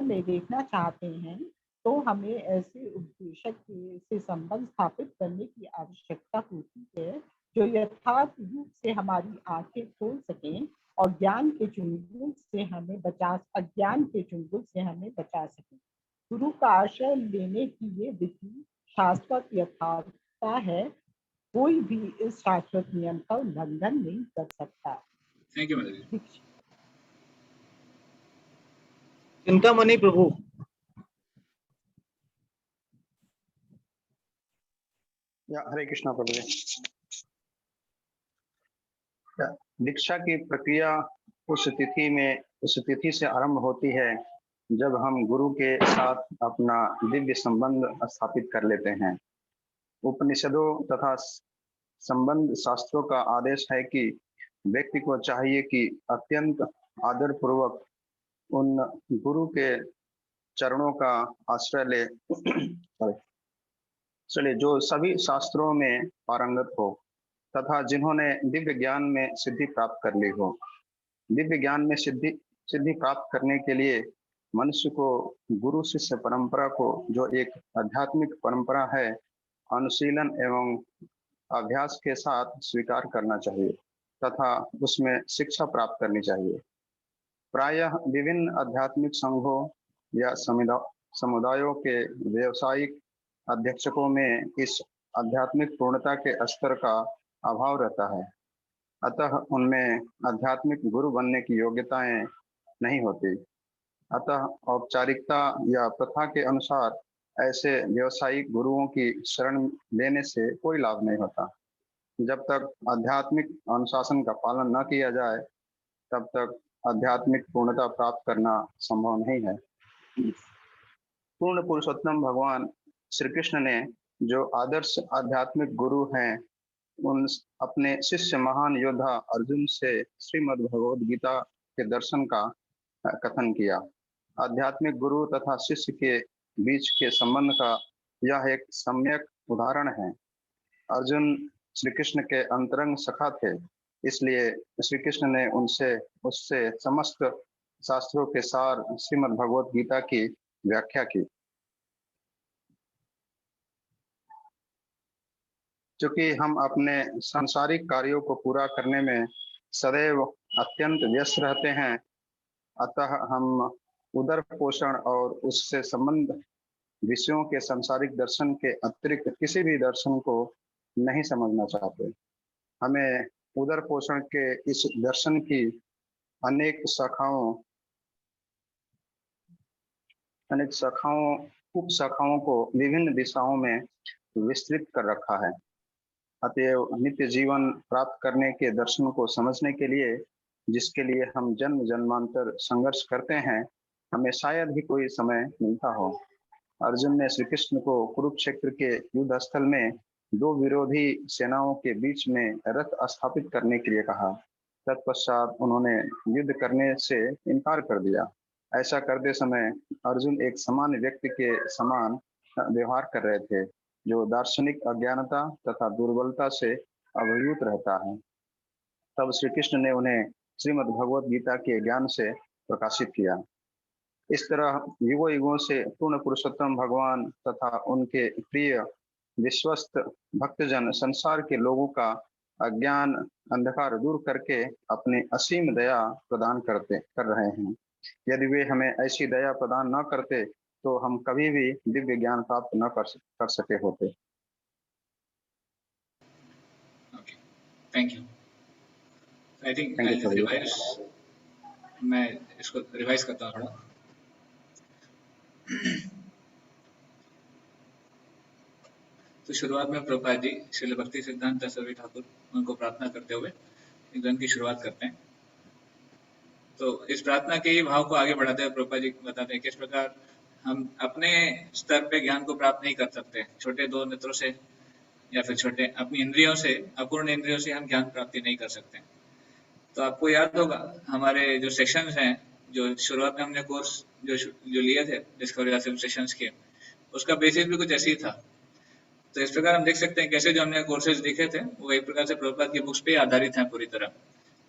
में देखना चाहते हैं, तो हमें ऐसे उपदेशक से संबंध स्थापित करने की आवश्यकता होती है जो यथार्थ रूप से हमारी आंखें खोल सकें और अज्ञान के चुंगल से हमें बचा सकें। गुरु का आश्रय लेने की ये विधि शाश्वत यथार्थता है। कोई भी इस शाश्वत नियम का उल्लंघन नहीं कर सकता। थैंक यू माता। चिंतामणि प्रभु, हरे कृष्णा प्रभु जी। दीक्षा की प्रक्रिया उस तिथि से आरंभ होती है जब हम गुरु के साथ अपना दिव्य संबंध स्थापित कर लेते हैं। उपनिषदों तथा संबंध शास्त्रों का आदेश है कि व्यक्ति को चाहिए कि अत्यंत आदर पूर्वक उन गुरु के चरणों का आश्रय ले जो सभी शास्त्रों में पारंगत हो तथा जिन्होंने दिव्य ज्ञान में सिद्धि प्राप्त कर ली हो। दिव्य ज्ञान में सिद्धि प्राप्त करने के लिए मनुष्य को गुरु शिष्य परंपरा को, जो एक आध्यात्मिक परंपरा है, अनुशीलन एवं अभ्यास के साथ स्वीकार करना चाहिए तथा उसमें शिक्षा प्राप्त करनी चाहिए। प्रायः विभिन्न आध्यात्मिक संघों या समुदायों के व्यवसायिक अध्यक्षकों में इस आध्यात्मिक पूर्णता के स्तर का अभाव रहता है, अतः उनमें आध्यात्मिक गुरु बनने की योग्यताएं नहीं होती। अतः औपचारिकता या प्रथा के अनुसार ऐसे व्यवसायिक गुरुओं की शरण लेने से कोई लाभ नहीं होता। जब तक आध्यात्मिक अनुशासन का पालन न किया जाए, तब तक आध्यात्मिक पूर्णता प्राप्त करना संभव नहीं है। पूर्ण पुरुषोत्तम भगवान श्री कृष्ण ने जो आदर्श आध्यात्मिक गुरु हैं, उन अपने शिष्य महान योद्धा अर्जुन से श्रीमद् भगवद गीता के दर्शन का कथन किया। आध्यात्मिक गुरु तथा शिष्य के बीच के संबंध का यह एक सम्यक उदाहरण है। अर्जुन श्री कृष्ण के अंतरंग सखा थे इसलिए श्री कृष्ण ने उनसे उससे समस्त शास्त्रों के सार श्रीमद् भगवत गीता की व्याख्या की। क्योंकि हम अपने सांसारिक कार्यों को पूरा करने में सदैव अत्यंत व्यस्त रहते हैं, अतः हम उदर पोषण और उससे संबंध विषयों के सांसारिक दर्शन के अतिरिक्त किसी भी दर्शन को नहीं समझना चाहते। हमें उदर पोषण के इस दर्शन की अनेक शाखाओं उप शाखाओं को विभिन्न दिशाओं में विस्तृत कर रखा है। अतएव नित्य जीवन प्राप्त करने के दर्शन को समझने के लिए, जिसके लिए हम जन्म जन्मांतर संघर्ष करते हैं, हमें शायद ही कोई समय मिलता हो। अर्जुन ने श्री कृष्ण को कुरुक्षेत्र के युद्ध स्थल में दो विरोधी सेनाओं के बीच में रथ स्थापित करने के लिए कहा। तत्पश्चात उन्होंने युद्ध करने से इनकार कर दिया। ऐसा करते समय अर्जुन एक सामान्य व्यक्ति के समान व्यवहार कर रहे थे, जो दार्शनिक अज्ञानता तथा दुर्बलता से अभिभूत रहता है। तब श्री कृष्ण ने उन्हें श्रीमद् भगवत गीता के ज्ञान से प्रकाशित किया। इस तरह युगों युगों से पूर्ण पुरुषोत्तम भगवान तथा उनके प्रिय विश्वस्त भक्तजन संसार के लोगों का अज्ञान अंधकार दूर करके अपनी असीम दया प्रदान कर रहे हैं। यदि वे हमें ऐसी दया प्रदान न करते तो हम कभी भी दिव्य ज्ञान प्राप्त न कर सके होते। Thank you. I think revise, मैं इसको रिवाइज करता हूँ थोड़ा। तो शुरुआत में प्रभुपाद जी श्रील भक्ति सिद्धांत सरस्वती ठाकुर उनको प्रार्थना करते हुए एक ग्रंथ की शुरुआत करते हैं। तो इस प्रार्थना के ही भाव को आगे बढ़ाते हुए प्रभुपाद जी बताते हैं किस प्रकार हम अपने स्तर पे ज्ञान को प्राप्त नहीं कर सकते। छोटे दो नेत्रों से या फिर छोटे अपनी इंद्रियों से, अपूर्ण इंद्रियों से हम ज्ञान प्राप्ति नहीं कर सकते। तो आपको याद होगा हमारे जो सेशंस हैं, जो शुरुआत में हमने कोर्स जो लिए थे डिस्कवरी सेशंस के, उसका बेसिस भी कुछ ऐसे ही था। तो इस प्रकार हम देख सकते हैं कैसे जो हमने कोर्सेज देखे थे वो एक प्रकार से प्रभुपाद की बुक्स पे आधारित हैं पूरी तरह।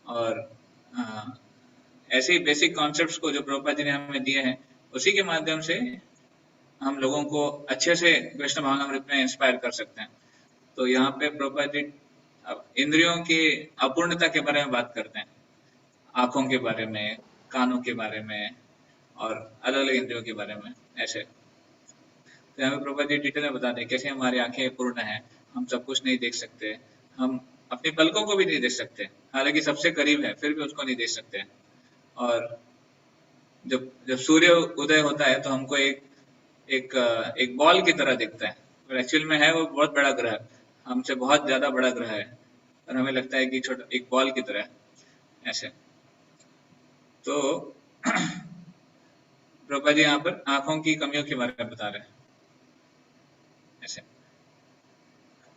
और ऐसे ही बेसिक कॉन्सेप्ट्स को जो प्रभुपाद जी ने हमें दिए हैं उसी के माध्यम से हम लोगों को अच्छे से कृष्ण भावनामृत में इंस्पायर कर सकते हैं। तो यहाँ पे प्रभुपाद जी इंद्रियों की अपूर्णता के बारे में बात करते हैं, आंखों के बारे में, कानों के बारे में और अलग अलग इंद्रियों के बारे में। ऐसे तो हमें प्रभुपाद जी डिटेल में बताते हैं कैसे हमारी आंखें पूर्ण हैं, हम सब कुछ नहीं देख सकते, हम अपनी पलकों को भी नहीं देख सकते, हालांकि सबसे करीब है फिर भी उसको नहीं देख सकते। और जब सूर्य उदय होता है तो हमको एक बॉल की तरह दिखता है, और एक्चुअल में है वो बहुत बड़ा ग्रह, हमसे बहुत ज्यादा बड़ा ग्रह है, और हमें लगता है कि छोटा एक बॉल की तरह ऐसे। तो प्रभुपाद जी यहाँ पर आंखों की कमियों के बारे में बता रहे हैं ऐसे।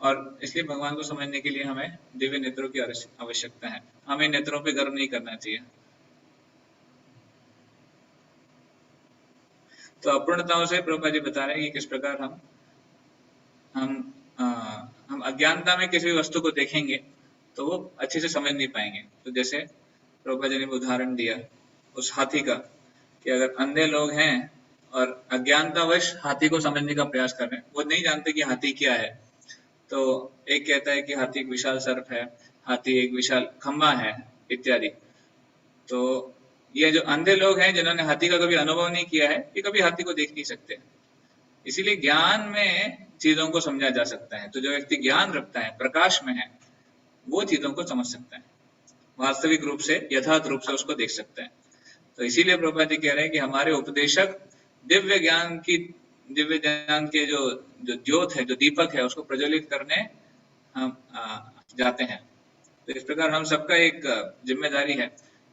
और इसलिए भगवान को समझने के लिए हमें दिव्य नेत्रों की आवश्यकता है। हमें नेत्रों पे गर्व नहीं करना चाहिए। तो अपूर्णताओं से प्रभुपाद जी बता रहे हैं कि किस प्रकार हम अज्ञानता में किसी भी वस्तु को देखेंगे तो वो अच्छे से समझ नहीं पाएंगे। तो जैसे प्रभुपाद जी ने उदाहरण दिया उस हाथी का, कि अगर अंधे लोग हैं और अज्ञानतावश हाथी को समझने का प्रयास कर रहे हैं, वो नहीं जानते कि हाथी क्या है। तो एक कहता है कि हाथी एक विशाल सर्प है, हाथी एक विशाल खंभा है इत्यादि। तो ये जो अंधे लोग हैं जिन्होंने हाथी का कभी अनुभव नहीं किया है, ये कभी हाथी को देख नहीं सकते। इसीलिए ज्ञान में चीजों को समझा जा सकता है। तो जो व्यक्ति ज्ञान रखता है, प्रकाश में है, वो चीजों को समझ सकता है, वास्तविक रूप से, यथार्थ रूप से उसको देख सकता है। तो इसीलिए प्रभुपाद जी कह रहे हैं कि हमारे उपदेशक दिव्य ज्ञान के जो ज्योत है, जो दीपक है, उसको प्रज्वलित करने हम जाते हैं। तो इस प्रकार हम सबका एक जिम्मेदारी है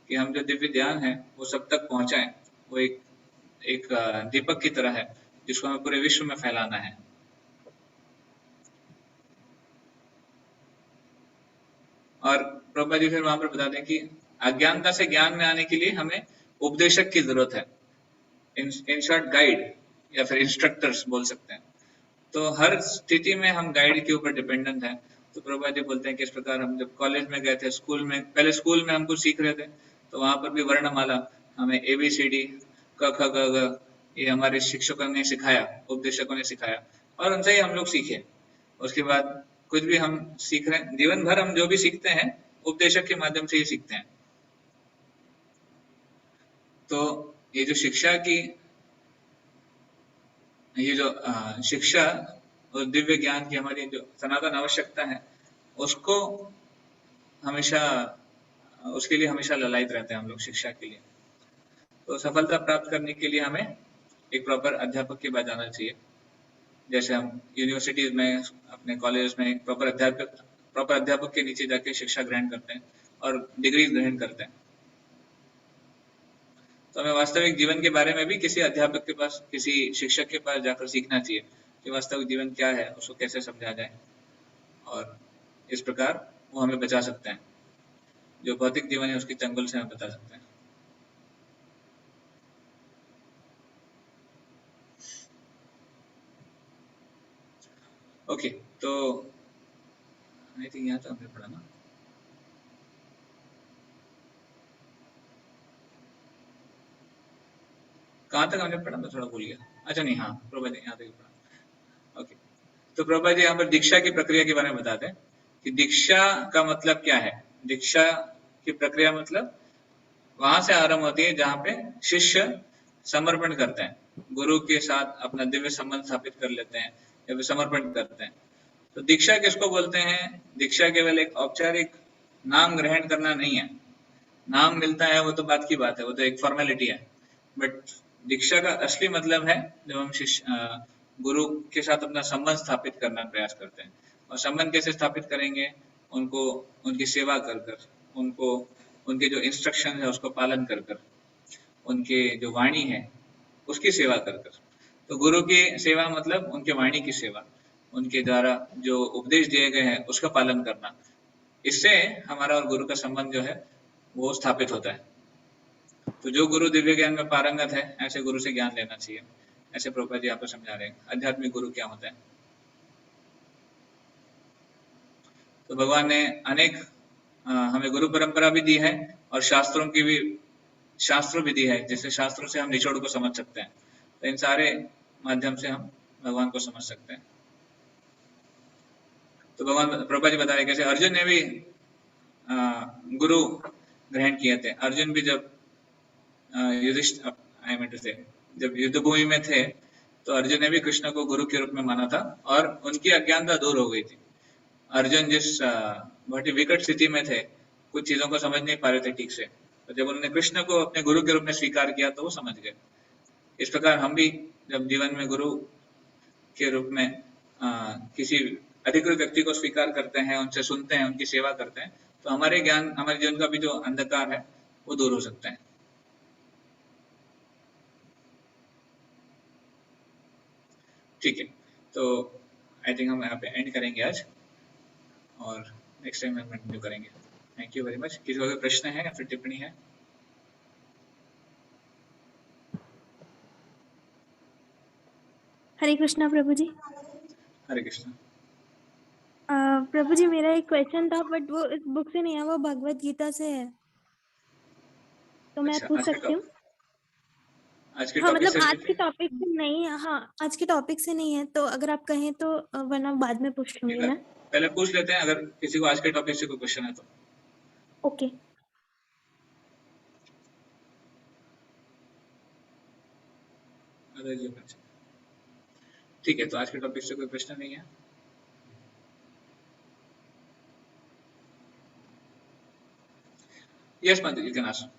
कि हम जो दिव्य ज्ञान है वो सब तक पहुंचाएं। वो एक दीपक की तरह है जिसको हमें पूरे विश्व में फैलाना है। और प्रभुपाद जी फिर वहां पर बताते हैं कि अज्ञानता से ज्ञान में आने के लिए हमें उपदेशक की जरूरत है, इन शॉर्ट गाइड या फिर इंस्ट्रक्टर्स बोल सकते हैं। तो हर स्थिति में हम गाइड के ऊपर डिपेंडेंट हैं। तो प्रभुपाद जी बोलते हैं कि इस प्रकार हम जब कॉलेज में गए थे, स्कूल में, पहले स्कूल में हम कुछ सीख रहे थे तो वहां पर भी वर्णमाला हमें ABCD क ख ग घ ये हमारे शिक्षकों ने सिखाया, उपदेशकों ने सिखाया और उनसे ही हम लोग सीखे। उसके बाद कुछ भी हम सीख रहे हैं, जीवन भर हम जो भी सीखते हैं उपदेशक के माध्यम से ही सीखते हैं। तो ये जो शिक्षा की, ये जो शिक्षा और दिव्य ज्ञान की हमारी जो सनातन आवश्यकता है, उसको हमेशा, उसके लिए हमेशा ललायित रहते हैं हम लोग शिक्षा के लिए। तो सफलता प्राप्त करने के लिए हमें एक प्रॉपर अध्यापक के पास जाना चाहिए। जैसे हम यूनिवर्सिटीज में, अपने कॉलेज में एक प्रॉपर अध्यापक के नीचे जाके शिक्षा ग्रहण करते हैं और डिग्री ग्रहण करते हैं। तो हमें वास्तविक जीवन के बारे में भी किसी अध्यापक के पास, किसी शिक्षक के पास जाकर सीखना चाहिए कि वास्तविक जीवन क्या है, उसको कैसे समझा जाए, और इस प्रकार वो हमें बचा सकते हैं, जो भौतिक जीवन है उसके चंगुल से हमें बचा सकते हैं। ओके, तो आई थिंक यहाँ तो हमने पढ़ा ना। कहाँ तक हमने पढ़ा, मैं थोड़ा भूल गया। अच्छा नहीं, हाँ प्रभा जी यहाँ तक पढ़ा। ओके, तो प्रभा जी यहाँ पर दीक्षा की प्रक्रिया के बारे में बताते हैं कि दीक्षा का मतलब क्या है। दीक्षा की प्रक्रिया मतलब वहां से आरंभ होती है जहाँ पे शिष्य समर्पण करते हैं, गुरु के साथ अपना दिव्य संबंध स्थापित कर लेते हैं या फिर समर्पण करते हैं। तो दीक्षा किसको बोलते हैं? दीक्षा केवल एक औपचारिक नाम ग्रहण करना नहीं है। नाम मिलता है वो तो बात की बात है, वो तो एक फॉर्मेलिटी है, बट दीक्षा का असली मतलब है जब हम गुरु के साथ अपना संबंध स्थापित करना प्रयास करते हैं। और संबंध कैसे स्थापित करेंगे? उनको उनकी सेवा कर कर, उनको उनके जो इंस्ट्रक्शन है उसको पालन कर कर, उनके जो वाणी है उसकी सेवा कर कर। तो गुरु की सेवा मतलब उनके वाणी की सेवा, उनके द्वारा जो उपदेश दिए गए हैं उसका पालन करना। इससे हमारा और गुरु का संबंध जो है वो स्थापित होता है। तो जो गुरु दिव्य ज्ञान में पारंगत है, ऐसे गुरु से ज्ञान लेना चाहिए। ऐसे प्रभुपाद जी आपको समझा रहे हैं आध्यात्मिक गुरु क्या होता है। तो भगवान ने अनेक हमें गुरु परंपरा भी दी है और शास्त्रों भी दी है, जिससे शास्त्रों से हम निचोड़ को समझ सकते हैं। तो इन सारे माध्यम से हम भगवान को समझ सकते हैं। तो भगवान प्रभुपाद जी बता रहे कैसे अर्जुन ने भी गुरु ग्रहण किए थे। अर्जुन भी जब जब युद्ध भूमि में थे तो अर्जुन ने भी कृष्ण को गुरु के रूप में माना था और उनकी अज्ञानता दूर हो गई थी। अर्जुन जिस बहुत ही विकट स्थिति में थे, कुछ चीजों को समझ नहीं पा रहे थे ठीक से, तो जब उन्होंने कृष्ण को अपने गुरु के रूप में स्वीकार किया तो वो समझ गए। इस प्रकार हम भी जब जीवन में गुरु के रूप में किसी अधिकृत व्यक्ति को स्वीकार करते हैं, उनसे सुनते हैं, उनकी सेवा करते हैं, तो हमारे जीवन का भी जो अंधकार है वो दूर हो सकता है। ठीक है, तो आई थिंक हम यहाँ पे एंड करेंगे आज और नेक्स्ट टाइम हम कंटिन्यू करेंगे। Thank you very much. किसी को कोई प्रश्न है या फिर टिप्पणी है? हरे कृष्णा प्रभु जी। हरे कृष्णा। प्रभु जी मेरा एक क्वेश्चन था, बट वो इस बुक से नहीं है, वो भगवत गीता से है, तो मैं पूछ सकती हूँ? हाँ, मतलब आज के टॉपिक से नहीं है। हाँ, आज के टॉपिक से नहीं है, तो अगर आप कहें तो, वरना बाद में पूछ लूंगी मैं। पहले पूछ लेते हैं, अगर किसी को आज के टॉपिक से कोई क्वेश्चन है तो। ओके। ठीक है, तो आज के टॉपिक से कोई प्रश्न नहीं है। Yes Madhu, you can ask.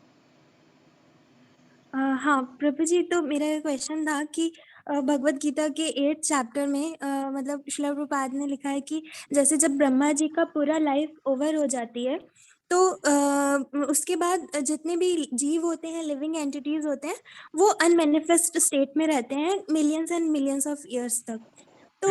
हाँ प्रभु जी, तो मेरा क्वेश्चन था कि भगवत गीता के 8th चैप्टर में मतलब श्रील प्रभुपाद ने लिखा है कि जैसे जब ब्रह्मा जी का पूरा लाइफ ओवर हो जाती है तो उसके बाद जितने भी जीव होते हैं, लिविंग एंटिटीज होते हैं, वो अनमैनिफेस्ट स्टेट में रहते हैं millions and millions of years तक। तो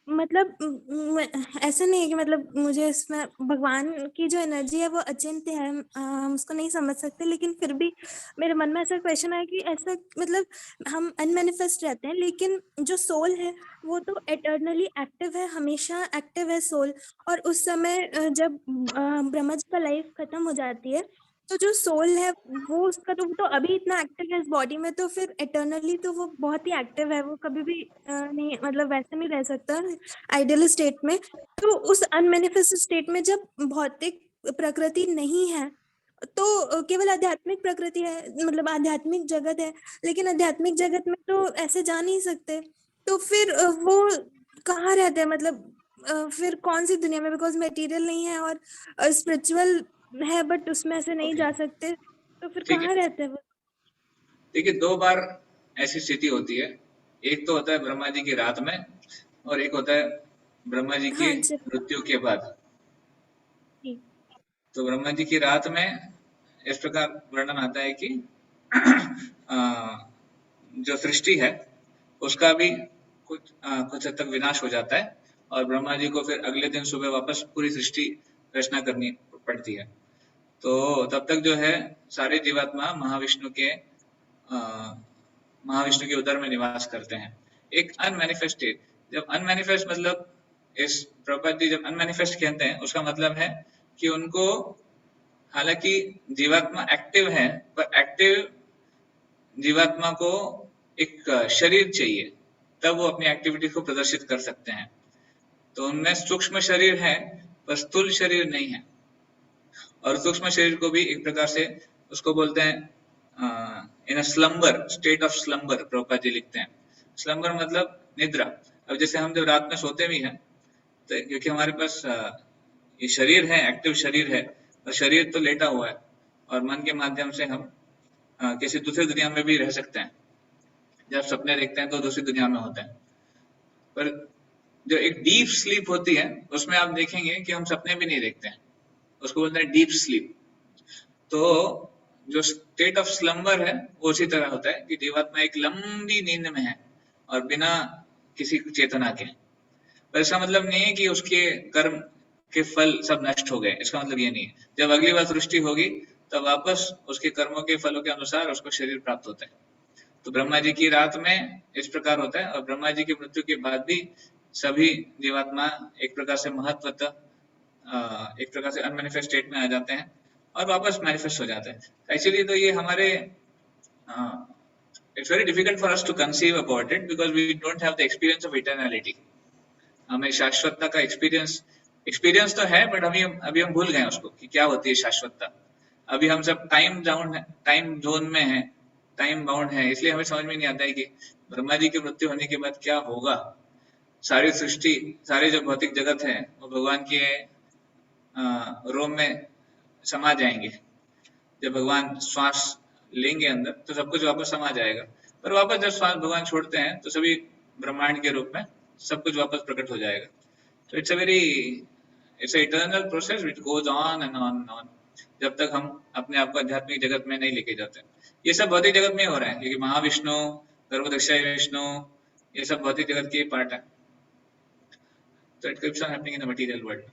मतलब ऐसा नहीं है कि मतलब मुझे इसमें भगवान की जो एनर्जी है वो अचिंत्य है, हम उसको नहीं समझ सकते, लेकिन फिर भी मेरे मन में ऐसा क्वेश्चन आया कि ऐसा मतलब हम अनमैनिफेस्ट रहते हैं, लेकिन जो सोल है वो तो एटर्नली एक्टिव है, हमेशा एक्टिव है सोल। और उस समय जब ब्रह्मा जी का लाइफ खत्म हो जाती है तो जो सोल है वो उसका तो अभी इतना एक्टिव है इस बॉडी में, तो फिर एटर्नली तो वो बहुत ही एक्टिव है, वो कभी भी नहीं मतलब वैसे नहीं रह सकता आइडियल स्टेट में। तो उस अनमैनिफेस्ट स्टेट में जब भौतिक प्रकृति नहीं है तो केवल आध्यात्मिक प्रकृति है, मतलब आध्यात्मिक जगत है, लेकिन आध्यात्मिक जगत में तो ऐसे जा नहीं सकते, तो फिर वो कहाँ रहते हैं, मतलब फिर कौन सी दुनिया में, बिकॉज मटेरियल नहीं है और स्पिरिचुअल है बट उसमें ऐसे नहीं जा सकते, तो फिर ठीक है। कहाँ रहते हैं वो? देखिए, 2 बार ऐसी स्थिति होती है। एक तो होता है ब्रह्मा जी की रात में, और एक होता है ब्रह्मा जी की मृत्यु के बाद। तो ब्रह्मा जी की रात में इस प्रकार वर्णन आता है कि जो सृष्टि है उसका भी कुछ हद तक विनाश हो जाता है, और ब्रह्मा जी को फिर अगले दिन सुबह वापस पूरी सृष्टि रचना करनी पड़ती है। तो तब तक जो है सारे जीवात्मा महाविष्णु के उदर में निवास करते हैं। एक अनमैनिफेस्टेड, जब अनमैनिफेस्ट मतलब इस प्रॉपर्टी जी जब अनमैनिफेस्ट कहते हैं उसका मतलब है कि उनको, हालांकि जीवात्मा एक्टिव है, पर एक्टिव जीवात्मा को एक शरीर चाहिए, तब वो अपनी एक्टिविटी को प्रदर्शित कर सकते हैं। तो उनमें सूक्ष्म शरीर है पर स्थूल शरीर नहीं है, और सूक्ष्म शरीर को भी एक प्रकार से उसको बोलते हैं in slumber, state of slumber Prabhupada ji लिखते हैं। स्लम्बर मतलब निद्रा। अब जैसे हम जब रात में सोते भी हैं तो क्योंकि हमारे पास ये शरीर है, एक्टिव शरीर है, और शरीर तो लेटा हुआ है, और मन के माध्यम से हम किसी दूसरी दुनिया में भी रह सकते हैं। जब सपने देखते हैं तो दूसरी दुनिया में होते हैं, पर जो एक डीप स्लीप होती है उसमें आप देखेंगे कि हम सपने भी नहीं देखते हैं, उसको बोलते हैं डीप स्लीप। तो जो स्टेट ऑफ स्लम्बर है वो उसी तरह होता है कि जीवात्मा एक लंबी नींद में है और बिना किसी चेतना के। पर इसका मतलब नहीं है कि उसके कर्म के फल सब नष्ट हो गए, इसका मतलब ये नहीं है। जब अगली बार सृष्टि होगी तब वापस उसके कर्मों के फलों के अनुसार उसको शरीर प्राप्त होता है। तो ब्रह्मा जी की रात में इस प्रकार होता है, और ब्रह्मा जी की मृत्यु के बाद भी सभी जीवात्मा एक प्रकार से महत्वतः एक प्रकार से अनमैनिफेस्ट स्टेट में आ जाते हैं और वापस मैनिफेस्ट हो जाते हैं। एक्चुअली तो ये हमारे it's very difficult for us to conceive about it because we don't have the experience of eternality. हमें शाश्वतता का एक्सपीरियंस तो है, बट अभी हम भूल गए उसको कि क्या होती है शाश्वतता। अभी हम सब टाइम जोन में है, टाइम बाउंड है, इसलिए हमें समझ में नहीं आता है कि ब्रह्मा जी की मृत्यु होने के बाद क्या होगा। सारी सृष्टि, सारे जो भौतिक जगत है वो भगवान के रोम में समा जाएंगे। जब भगवान श्वास लेंगे अंदर तो सब कुछ वापस समा जाएगा, पर वापस जब श्वास भगवान छोड़ते हैं तो सभी ब्रह्मांड के रूप में सब कुछ वापस प्रकट हो जाएगा। तो it's a eternal process which goes on and on and on, जब तक हम अपने आप को आध्यात्मिक जगत में नहीं लेके जाते। ये सब भौतिक जगत में हो रहा है क्योंकि महाविष्णु, गर्भदक्ष विष्णु, ये सब भौतिक जगत के पार्ट है। So it keeps on happening in the material world.